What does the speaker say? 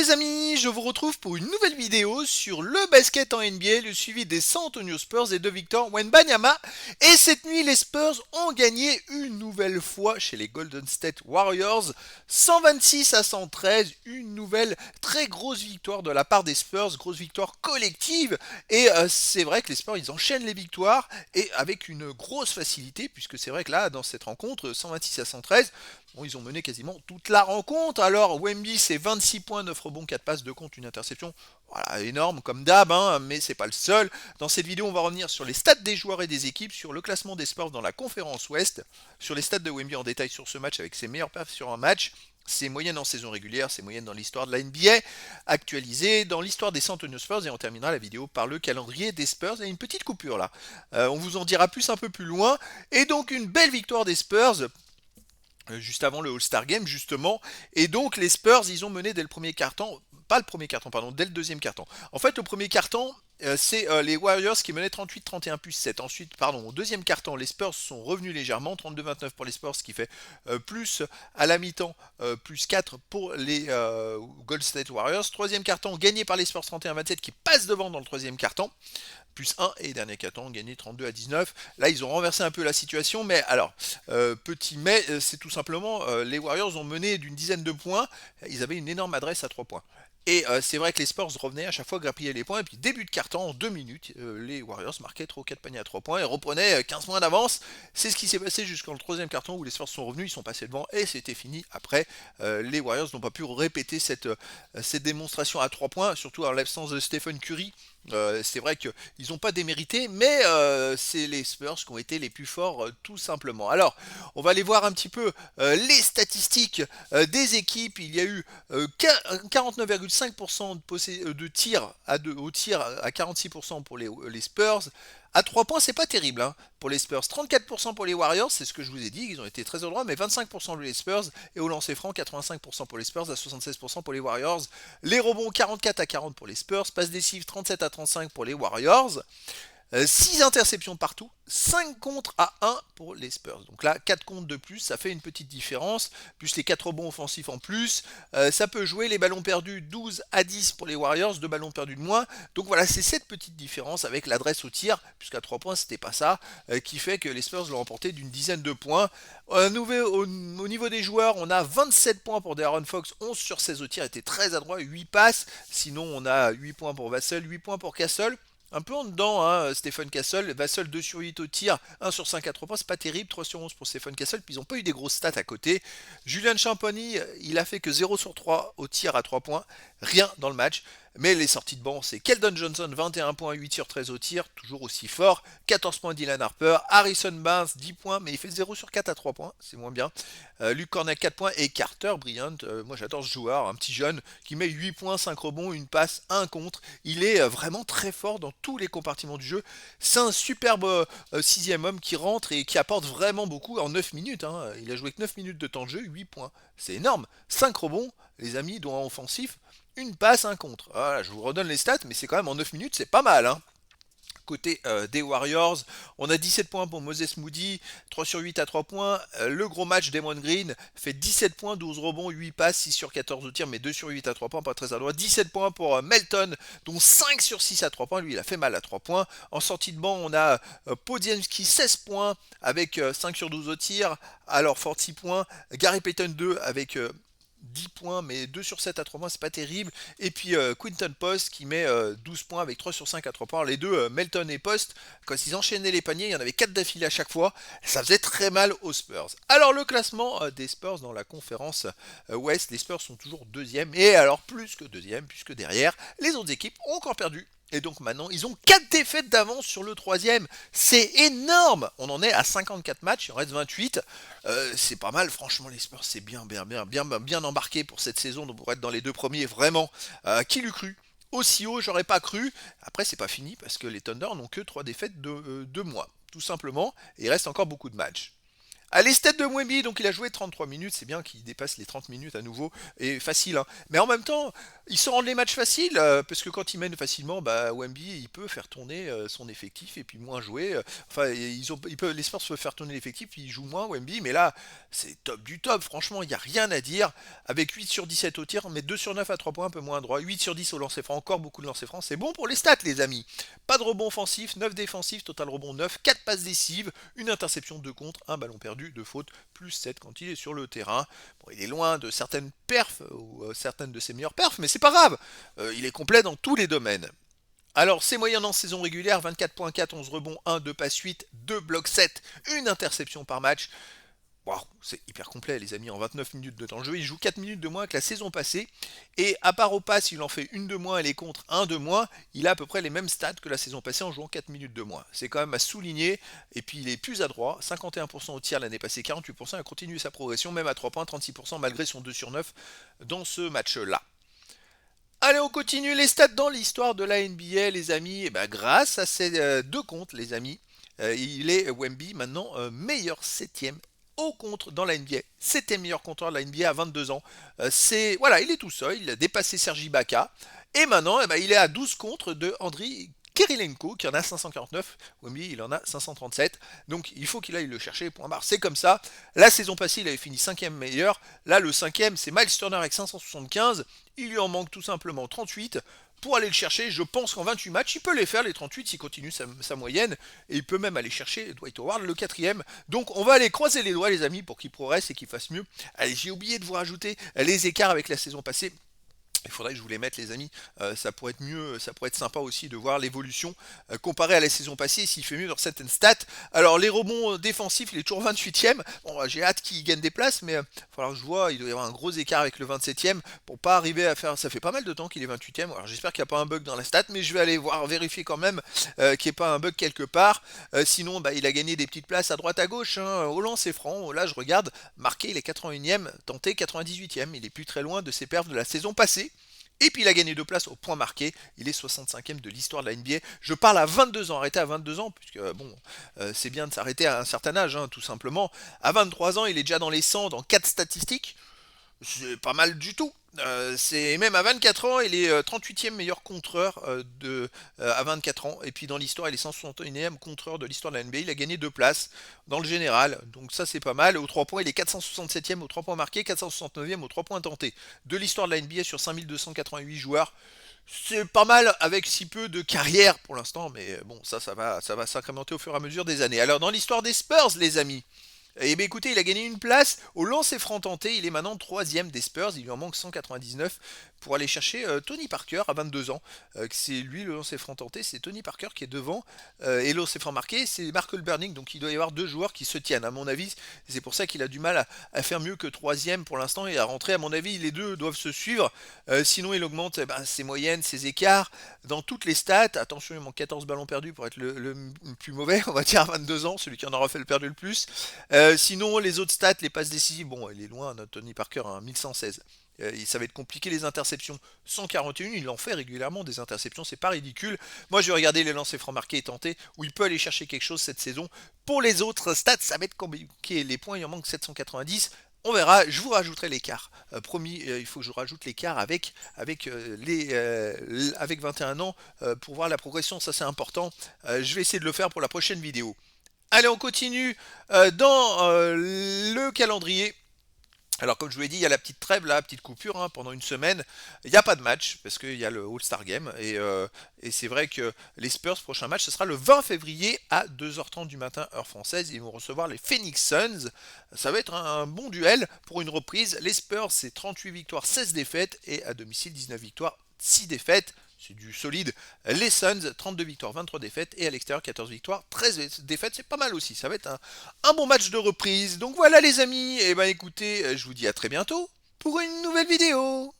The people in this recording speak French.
les amis, je vous retrouve pour une nouvelle vidéo sur le basket en NBA, le suivi des San Antonio Spurs et de Victor Wembanyama. Et cette nuit, les Spurs ont gagné une nouvelle fois chez les Golden State Warriors, 126 à 113, une nouvelle très grosse victoire de la part des Spurs, grosse victoire collective. Et c'est vrai que les Spurs, ils enchaînent les victoires et avec une grosse facilité, puisque c'est vrai que là, dans cette rencontre, 126 à 113, bon, ils ont mené quasiment toute la rencontre. Alors, Wemby, c'est 26 points, 9 rebonds, 4 passes, 2 comptes, une interception. Voilà, énorme comme d'hab, hein, mais c'est pas le seul. Dans cette vidéo, on va revenir sur les stats des joueurs et des équipes, sur le classement des Spurs dans la conférence Ouest, sur les stats de Wemby en détail sur ce match avec ses meilleurs perfs sur un match, ses moyennes en saison régulière, ses moyennes dans l'histoire de la NBA, actualisées dans l'histoire des San Antonio Spurs, et on terminera la vidéo par le calendrier des Spurs. Et une petite coupure là. On vous en dira plus un peu plus loin. Et donc une belle victoire des Spurs juste avant le All-Star Game justement, et donc les Spurs ils ont mené dès le premier quart-temps, pas le premier quart-temps pardon, dès le deuxième quart-temps. En fait le premier quart-temps c'est les Warriors qui menaient 38-31 plus 7. Ensuite, pardon, au deuxième quart-temps, les Spurs sont revenus légèrement, 32-29 pour les Spurs, ce qui fait plus à la mi-temps, plus 4 pour les Golden State Warriors. Troisième quart-temps, gagné par les Spurs 31-27 qui passent devant dans le troisième quart-temps plus 1 et dernier quart-temps gagné 32 à 19. Là ils ont renversé un peu la situation, mais alors petit mais c'est tout simplement les Warriors ont mené d'une dizaine de points, ils avaient une énorme adresse à 3 points. Et c'est vrai que les Spurs revenaient à chaque fois grappillaient les points, et puis début de carton, en 2 minutes, les Warriors marquaient 3 ou 4 paniers à 3 points et reprenaient 15 points d'avance. C'est ce qui s'est passé jusqu'en le troisième carton où les Spurs sont revenus, ils sont passés devant et c'était fini. Après, les Warriors n'ont pas pu répéter cette démonstration à 3 points, surtout en l'absence de Stephen Curry. C'est vrai qu'ils n'ont pas démérité, mais c'est les Spurs qui ont été les plus forts tout simplement. Alors, on va aller voir un petit peu les statistiques des équipes. Il y a eu 49,5% de tirs au tir à 46% pour les Spurs. À 3 points, c'est pas terrible hein, pour les Spurs. 34% pour les Warriors, c'est ce que je vous ai dit, ils ont été très endroits, mais 25% pour les Spurs. Et au lancer franc, 85% pour les Spurs, à 76% pour les Warriors. Les rebonds, 44 à 40 pour les Spurs. Passes décisives, 37 à 35 pour les Warriors. 6 interceptions partout, 5 contre à 1 pour les Spurs. Donc là, 4 contre de plus, ça fait une petite différence, plus les 4 rebonds offensifs en plus. Ça peut jouer, les ballons perdus, 12 à 10 pour les Warriors, 2 ballons perdus de moins. Donc voilà, c'est cette petite différence avec l'adresse au tir, puisqu'à 3 points, c'était pas ça, qui fait que les Spurs l'ont remporté d'une dizaine de points. Au niveau des joueurs, on a 27 points pour De'Aaron Fox, 11 sur 16 au tir, était très adroit, 8 passes. Sinon, on a 8 points pour Vassell, 8 points pour Castle. Un peu en dedans, hein, Stephen Castle, Vassell 2 sur 8 au tir, 1 sur 5 à 3 points, c'est pas terrible, 3 sur 11 pour Stephen Castle, puis ils n'ont pas eu des grosses stats à côté. Julian Champagny, il a fait que 0 sur 3 au tir à 3 points, rien dans le match. Mais les sorties de banc, c'est Keldon Johnson, 21 points, 8 sur 13 au tir, toujours aussi fort. 14 points Dylan Harper. Harrison Barnes, 10 points, mais il fait 0 sur 4 à 3 points, c'est moins bien. Luke Cornet, 4 points. Et Carter Bryant, moi j'adore ce joueur, un petit jeune qui met 8 points, 5 rebonds, une passe, un contre. Il est vraiment très fort dans tous les compartiments du jeu. C'est un superbe sixième homme qui rentre et qui apporte vraiment beaucoup en 9 minutes. Hein. Il a joué que 9 minutes de temps de jeu, 8 points. C'est énorme. 5 rebonds, les amis, dont un offensif. Une passe, un contre. Voilà, je vous redonne les stats, mais c'est quand même en 9 minutes, c'est pas mal. Hein. Côté des Warriors, on a 17 points pour Moses Moody, 3 sur 8 à 3 points. Le gros match, Damon Green fait 17 points, 12 rebonds, 8 passes, 6 sur 14 au tir, mais 2 sur 8 à 3 points, pas très adroit. 17 points pour Melton, dont 5 sur 6 à 3 points. Lui, il a fait mal à 3 points. En sortie de banc, on a Podziemski, 16 points, avec 5 sur 12 au tir. Alors, 46 points. Gary Payton 2 avec 10 points, mais 2 sur 7 à 3 points, c'est pas terrible. Et puis Quinton Post qui met 12 points avec 3 sur 5 à 3 points. Les deux, Melton et Post, quand ils enchaînaient les paniers, il y en avait 4 d'affilée à chaque fois. Ça faisait très mal aux Spurs. Alors le classement des Spurs dans la conférence Ouest, les Spurs sont toujours deuxième. Et alors plus que deuxième, puisque derrière, les autres équipes ont encore perdu. Et donc maintenant, ils ont 4 défaites d'avance sur le troisième. C'est énorme. On en est à 54 matchs, il en reste 28. C'est pas mal, franchement, les Spurs, c'est bien embarqué pour cette saison, donc pour être dans les deux premiers, vraiment. Qui l'eût cru? Aussi haut, j'aurais pas cru. Après, c'est pas fini parce que les Thunder n'ont que 3 défaites de 2 mois, tout simplement. Et il reste encore beaucoup de matchs. À les stats de Wemby, donc il a joué 33 minutes, c'est bien qu'il dépasse les 30 minutes à nouveau, et facile. Hein. Mais en même temps, Ils se rendent les matchs faciles, parce que quand ils mènent facilement, bah, Wemby, il peut faire tourner son effectif et puis moins jouer. Enfin, les Spurs peuvent faire tourner l'effectif, puis ils jouent moins, Wemby, mais là, c'est top du top. Franchement, il n'y a rien à dire. Avec 8 sur 17 au tir, mais 2 sur 9 à 3 points, un peu moins droit. 8 sur 10 au lancer franc, encore beaucoup de lancer franc. C'est bon pour les stats, les amis. Pas de rebond offensif, 9 défensifs, total rebond 9, 4 passes décisives, une interception, 2 contre, un ballon perdu, 2 fautes, plus 7 quand il est sur le terrain. Bon, il est loin de certaines perfs, ou certaines de ses meilleures perfs, mais c'est pas grave. Il est complet dans tous les domaines. Alors, ses moyennes en saison régulière, 24.4, 11 rebonds, 1, 2 passes 8, 2 blocs 7, une interception par match. Wow, c'est hyper complet les amis, en 29 minutes de temps de jeu, il joue 4 minutes de moins que la saison passée, et à part au pass, il en fait une de moins et les contres un de moins, il a à peu près les mêmes stats que la saison passée en jouant 4 minutes de moins. C'est quand même à souligner, et puis il est plus adroit, 51% au tir l'année passée, 48%, il a continué sa progression, même à 3 points, 36% malgré son 2 sur 9 dans ce match-là. Allez, on continue les stats dans l'histoire de la NBA, les amis. Et ben, grâce à ces deux comptes, les amis, il est Wemby maintenant meilleur septième au contre dans la NBA. Septième meilleur compteur de la NBA à 22 ans. C'est voilà, il est tout seul, il a dépassé Sergi Ibaka. Et maintenant, eh ben, il est à 12 contre de Andriy Kirilenko qui en a 549. Wemby, il en a 537. Donc il faut qu'il aille le chercher. Point barre. C'est comme ça. La saison passée, il avait fini cinquième meilleur. Là, le cinquième, c'est Miles Turner avec 575. Il lui en manque tout simplement 38 pour aller le chercher. Je pense qu'en 28 matchs, il peut les faire, les 38, s'il continue sa moyenne. Et il peut même aller chercher Dwight Howard, le quatrième. Donc on va aller croiser les doigts, les amis, pour qu'il progresse et qu'il fasse mieux. Allez, j'ai oublié de vous rajouter les écarts avec la saison passée. Il faudrait que je vous les mette, les amis. Ça pourrait être mieux, ça pourrait être sympa aussi de voir l'évolution comparée à la saison passée, s'il fait mieux dans certaines stats. Alors, les rebonds défensifs, il est toujours 28e. Bon, j'ai hâte qu'il gagne des places, mais il va falloir que je vois. Il doit y avoir un gros écart avec le 27e pour pas arriver à faire. Ça fait pas mal de temps qu'il est 28e. Alors, j'espère qu'il n'y a pas un bug dans la stat, mais je vais aller voir, vérifier quand même qu'il n'y ait pas un bug quelque part. Sinon, bah, il a gagné des petites places à droite à gauche. Hein, au lancer franc, là, je regarde, marqué, il est 81e, tenté 98e. Il est plus très loin de ses perfs de la saison passée. Et puis il a gagné 2 places au point marqué. Il est 65e de l'histoire de la NBA. Je parle à 22 ans, arrêté à 22 ans, puisque bon, c'est bien de s'arrêter à un certain âge, hein, tout simplement. À 23 ans, il est déjà dans les 100 dans 4 statistiques. C'est pas mal du tout. C'est même à 24 ans, il est 38e meilleur contreur à 24 ans. Et puis dans l'histoire, il est 161e contreur de l'histoire de la NBA. Il a gagné 2 places dans le général. Donc ça, c'est pas mal. Au 3 points, il est 467e aux 3 points marqués, 469e aux 3 points tentés. De l'histoire de la NBA sur 5288 joueurs. C'est pas mal avec si peu de carrière pour l'instant, mais bon, ça va s'incrémenter au fur et à mesure des années. Alors dans l'histoire des Spurs, les amis, eh bien écoutez, il a gagné une place au lancer franc tenté, il est maintenant troisième des Spurs, il lui en manque 199 pour aller chercher Tony Parker à 22 ans. C'est lui le lancer franc tenté, c'est Tony Parker qui est devant, et le lancer franc marqué, c'est Markel Burning, donc il doit y avoir deux joueurs qui se tiennent, à mon avis, c'est pour ça qu'il a du mal à faire mieux que troisième pour l'instant et à rentrer, à mon avis, les deux doivent se suivre, sinon il augmente ses moyennes, ses écarts, dans toutes les stats, attention il manque 14 ballons perdus pour être le plus mauvais, on va dire à 22 ans, celui qui en aura fait le perdu le plus. Sinon, les autres stats, les passes décisives, bon, il est loin, notre Tony Parker, hein, 1116. Ça va être compliqué les interceptions. 141, il en fait régulièrement des interceptions, c'est pas ridicule. Moi, je vais regarder les lancers francs marqués et tentés, où il peut aller chercher quelque chose cette saison. Pour les autres stats, ça va être compliqué. Les points, il en manque 790. On verra, je vous rajouterai l'écart. Promis, il faut que je rajoute l'écart avec 21 ans pour voir la progression, ça c'est important. Je vais essayer de le faire pour la prochaine vidéo. Allez, on continue dans le calendrier. Alors, comme je vous l'ai dit, il y a la petite trêve, là, petite coupure hein, pendant une semaine. Il n'y a pas de match parce qu'il y a le All-Star Game. Et c'est vrai que les Spurs, prochain match, ce sera le 20 février à 2h30 du matin, heure française. Ils vont recevoir les Phoenix Suns. Ça va être un bon duel pour une reprise. Les Spurs, c'est 38 victoires, 16 défaites. Et à domicile, 19 victoires, 6 défaites. C'est du solide. Les Suns, 32 victoires, 23 défaites. Et à l'extérieur, 14 victoires, 13 défaites. C'est pas mal aussi. Ça va être un bon match de reprise. Donc voilà les amis. Et ben écoutez, je vous dis à très bientôt pour une nouvelle vidéo.